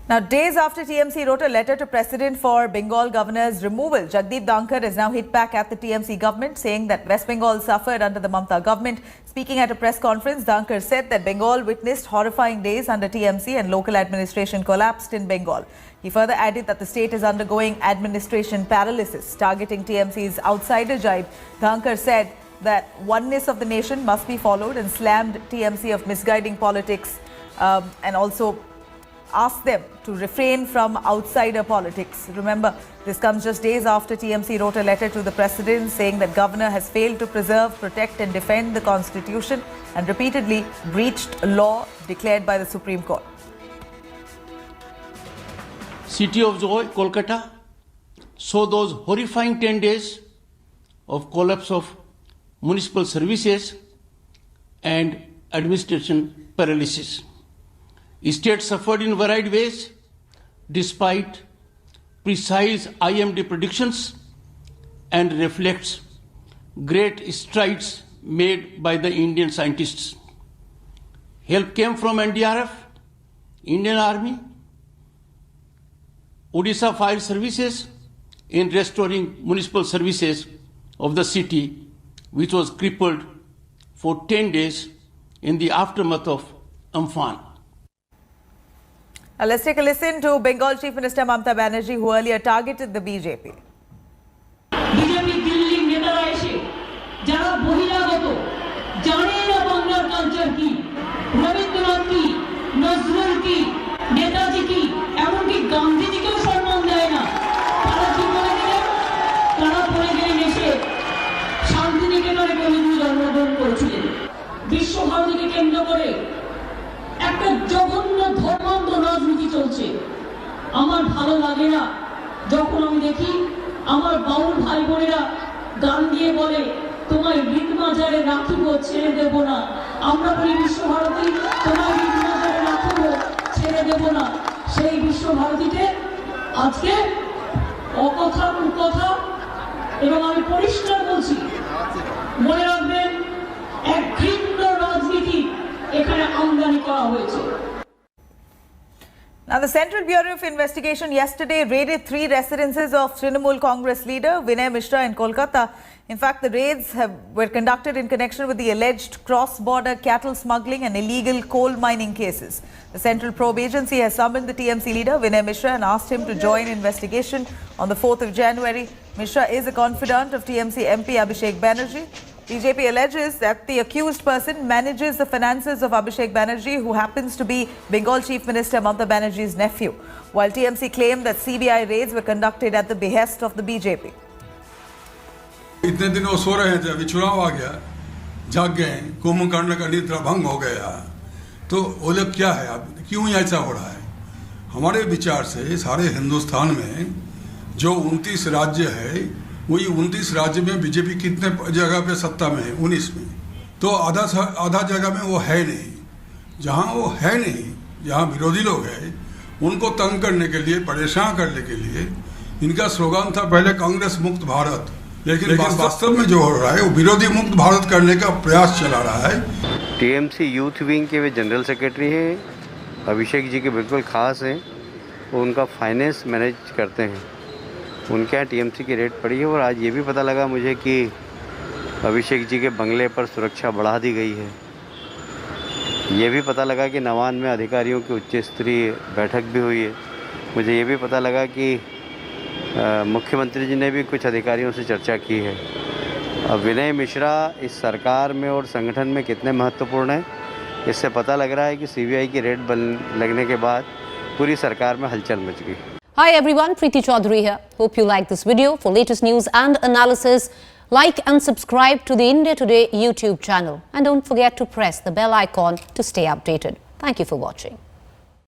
Now, days after TMC wrote a letter to President for Bengal Governor's removal, Jagdeep Dhankar has now hit back at the TMC government, saying that West Bengal suffered under the Mamata government. Speaking at a press conference, Dhankar said that Bengal witnessed horrifying days under TMC and local administration collapsed in Bengal. He further added that the state is undergoing administration paralysis, targeting TMC's outsider jibe. Dhankar said that oneness of the nation must be followed and slammed TMC of misguiding politics and also asked them to refrain from outsider politics. Remember, this comes just days after TMC wrote a letter to the president saying that governor has failed to preserve, protect and defend the constitution and repeatedly breached law declared by the Supreme Court. City of Joy, Kolkata, saw those horrifying 10 days of collapse of municipal services and administration paralysis. State suffered in varied ways despite precise IMD predictions and reflects great strides made by the Indian scientists. Help came from NDRF, Indian Army, Odisha Fire Services in restoring municipal services of the city, which was crippled for 10 days in the aftermath of Amphan. Now let's take a listen to Bengal Chief Minister Mamata Banerjee, who earlier targeted the BJP. BJP Delhi নেতারা এসে যারা বহিরাগত জানে না বাংলার culture কি, রবীন্দ্রনাথ কি, নজরুল কি, নেতাজি কি, এমনকি গান্ধীজিকেও সম্মান দেয় না, তারা কি করে দিলেন? তারা পড়ে গেলেন এসে শান্তিনিকেতনে কবিগুরু জন্মগ্রহণ করেছিলেন। বিশ্বভারতীকে কেন্দ্র করে একটা জঘন্য ধর্মান্ধ রাজনীতি চলছে। আমার ভালো লাগে না যখন আমি দেখি আমার বাউল ভাই বোনেরা গান দিয়ে বলে তোমায় বিট মাজারে রাখিব ছেড়ে দেব না। আমরা বলি বিশ্বভারতী তোমায় বিট মাজারে রাখিব ছেড়ে দেব না। সেই বিশ্বভারতীতে আজকে অকথা কুকথা এবং আমি পরিষ্কার বলছি, মনে রাখবেন এক ঘৃণ্য রাজনীতি এখানে আমদানি করা হয়েছে। Now, the Central Bureau of Investigation yesterday raided 3 residences of Trinamool Congress leader Vinay Mishra in Kolkata. In fact, the raids were conducted in connection with the alleged cross-border cattle smuggling and illegal coal mining cases. The Central Probe Agency has summoned the TMC leader Vinay Mishra and asked him to join investigation on the 4th of January. Mishra is a confidant of TMC MP Abhishek Banerjee. BJP alleges that the accused person manages the finances of Abhishek Banerjee, who happens to be Bengal Chief Minister Mamata Banerjee's nephew, while TMC claimed that CBI raids were conducted at the behest of the BJP. इतने दिन वो सो रहे थे, अभी चुनाव आ गया, जाग गए, कुंभकर्ण का निद्रा भंग हो गया, तो वो लोग क्या है, अब क्यों ऐसा हो रहा है? हमारे विचार से सारे हिंदुस्तान में जो 29 राज्य है, वही 29 राज्य में बीजेपी कितने जगह पे सत्ता में है? 19 में। तो आधा जगह में वो है नहीं। जहाँ वो है नहीं, जहाँ विरोधी लोग हैं, उनको तंग करने के लिए, परेशान करने के लिए इनका स्लोगन था पहले कांग्रेस मुक्त भारत, लेकिन वास्तव में जो हो रहा है वो विरोधी मुक्त भारत करने का प्रयास चला रहा है। टीएमसी यूथ विंग के वे जनरल सेक्रेटरी हैं, अभिषेक जी के बिल्कुल खास हैं, वो उनका फाइनेंस मैनेज करते हैं। उनके यहाँ टीएमसी की रेड पड़ी है और आज ये भी पता लगा मुझे कि अभिषेक जी के बंगले पर सुरक्षा बढ़ा दी गई है। ये भी पता लगा कि नवान में अधिकारियों की उच्च स्तरीय बैठक भी हुई है। मुझे ये भी पता लगा कि मुख्यमंत्री जी ने भी कुछ अधिकारियों से चर्चा की है। अब विनय मिश्रा इस सरकार में और संगठन में कितने महत्वपूर्ण हैं, इससे पता लग रहा है कि सीबीआई की रेड लगने के बाद पूरी सरकार में हलचल मच गई। Hi everyone, Preeti Chaudhary here. Hope you like this video. For latest news and analysis, like and subscribe to the India Today YouTube channel. And don't forget to press the bell icon to stay updated. Thank you for watching.